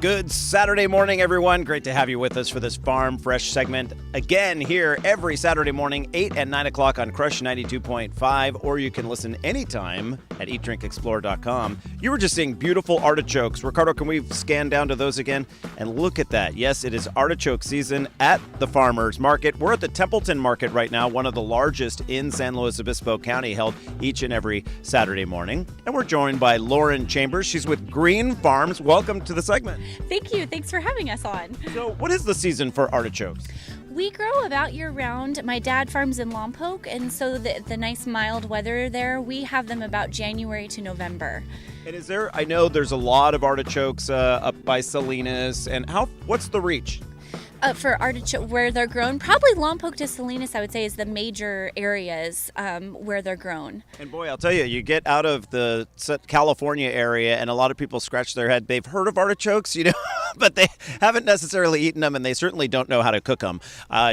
Good Saturday morning, everyone. Great to have you with us for this Farm Fresh segment. Again, here every Saturday morning, 8 and 9 o'clock on Crush 92.5, or you can listen anytime at eatdrinkexplore.com. You were just seeing beautiful artichokes. Ricardo, can we scan down to those again? And look at that. Yes, it is artichoke season at the Farmers Market. We're at the Templeton Market right now, one of the largest in San Luis Obispo County, held each and every Saturday morning. And we're joined by Lauren Chambers. She's with Green Farms. Welcome to the segment. Thank you. Thanks for having us on. So what is the season for artichokes? We grow about year-round. My dad farms in Lompoc, and so the nice mild weather there, we have them about January to November. And I know there's a lot of artichokes up by Salinas, and what's the reach? For artichoke, where they're grown, probably Lompoc to Salinas, I would say, is the major areas where they're grown. And boy, I'll tell you, you get out of the California area, and a lot of people scratch their head. They've heard of artichokes, but they haven't necessarily eaten them, and they certainly don't know how to cook them.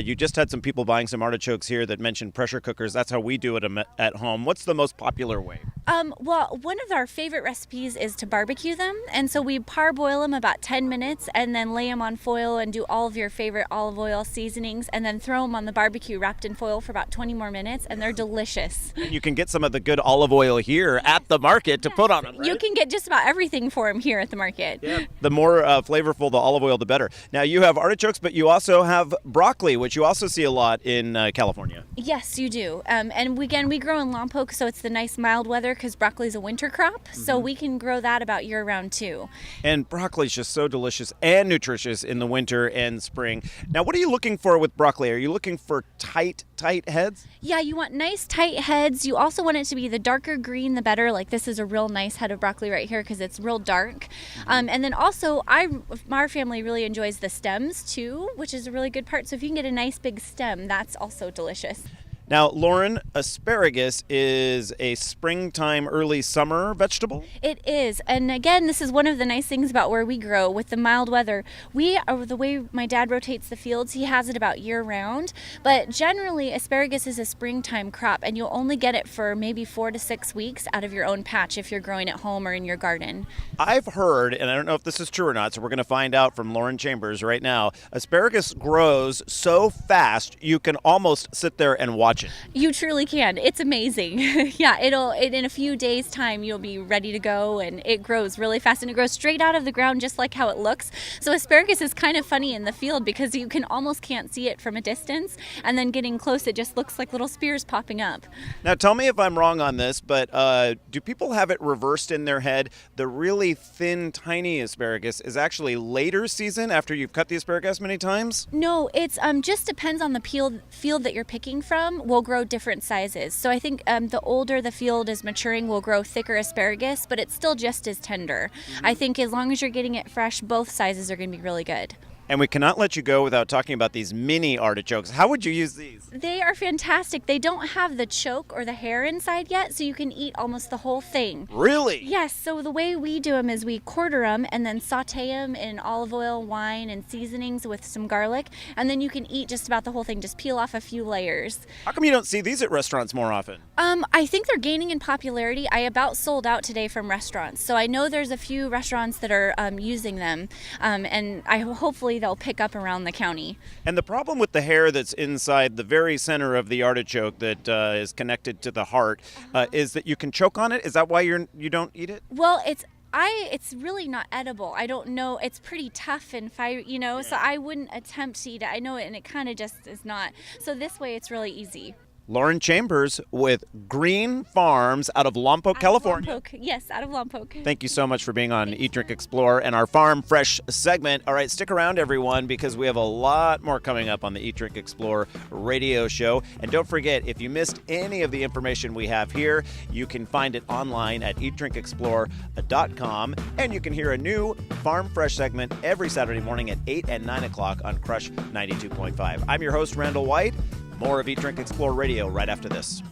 You just had some people buying some artichokes here that mentioned pressure cookers. That's how we do it at home. What's the most popular way? Well, one of our favorite recipes is to barbecue them, and so we parboil them about 10 minutes and then lay them on foil and do all of your favorite olive oil seasonings and then throw them on the barbecue wrapped in foil for about 20 more minutes, and they're delicious. You can get some of the good olive oil here at the market to put on them, right? You can get just about everything for them here at the market. Yeah. The more flavorful the olive oil, the better. Now, you have artichokes, but you also have broccoli, which you also see a lot in California. Yes, you do. And again, we grow in Lompoc, so it's the nice mild weather because broccoli is a winter crop, so we can grow that about year-round too. And broccoli is just so delicious and nutritious in the winter and spring. Now, what are you looking for with broccoli? Are you looking for tight heads? Yeah, you want nice tight heads. You also want it to be the darker green, the better. Like this is a real nice head of broccoli right here because it's real dark. And then also, our family really enjoys the stems too, which is a really good part. So if you can get a nice big stem, that's also delicious. Now, Lauren, asparagus is a springtime, early summer vegetable? It is. And again, this is one of the nice things about where we grow with the mild weather. The way my dad rotates the fields, he has it about year round. But generally, asparagus is a springtime crop, and you'll only get it for maybe 4 to 6 weeks out of your own patch if you're growing at home or in your garden. I've heard, and I don't know if this is true or not, so we're going to find out from Lauren Chambers right now, asparagus grows so fast you can almost sit there and watch it. You truly can. It's amazing. Yeah, in a few days' time, you'll be ready to go, and it grows really fast, and it grows straight out of the ground just like how it looks. So asparagus is kind of funny in the field because you can't see it from a distance, and then getting close, it just looks like little spears popping up. Now, tell me if I'm wrong on this, but do people have it reversed in their head? The really thin, tiny asparagus is actually later season after you've cut the asparagus many times? No, it's just depends on the field that you're picking from. Will grow different sizes. So I think the older the field is maturing will grow thicker asparagus, but it's still just as tender. I think as long as you're getting it fresh, both sizes are going to be really good. And we cannot let you go without talking about these mini artichokes. How would you use these? They are fantastic. They don't have the choke or the hair inside yet, so you can eat almost the whole thing. Really? Yes. So the way we do them is we quarter them and then saute them in olive oil, wine, and seasonings with some garlic, and then you can eat just about the whole thing. Just peel off a few layers. How come you don't see these at restaurants more often? I think they're gaining in popularity. I about sold out today from restaurants, so I know there's a few restaurants that are using them, and hopefully they'll pick up around the county. And the problem with the hair that's inside the very center of the artichoke that is connected to the heart is that you can choke on it. Is that why you don't eat it? Well, it's really not edible. I don't know. It's pretty tough and so I wouldn't attempt to eat it. I know it, and it kind of just is not. So this way, it's really easy. Lauren Chambers with Green Farms out of Lompoc, California. Lompoc. Yes, out of Lompoc. Thank you so much for being on Eat, Drink, Explore and our Farm Fresh segment. All right, stick around, everyone, because we have a lot more coming up on the Eat, Drink, Explore radio show. And don't forget, if you missed any of the information we have here, you can find it online at eatdrinkexplore.com. And you can hear a new Farm Fresh segment every Saturday morning at 8 and 9 o'clock on Crush 92.5. I'm your host, Randall White. More of Eat, Drink, Explore Radio right after this.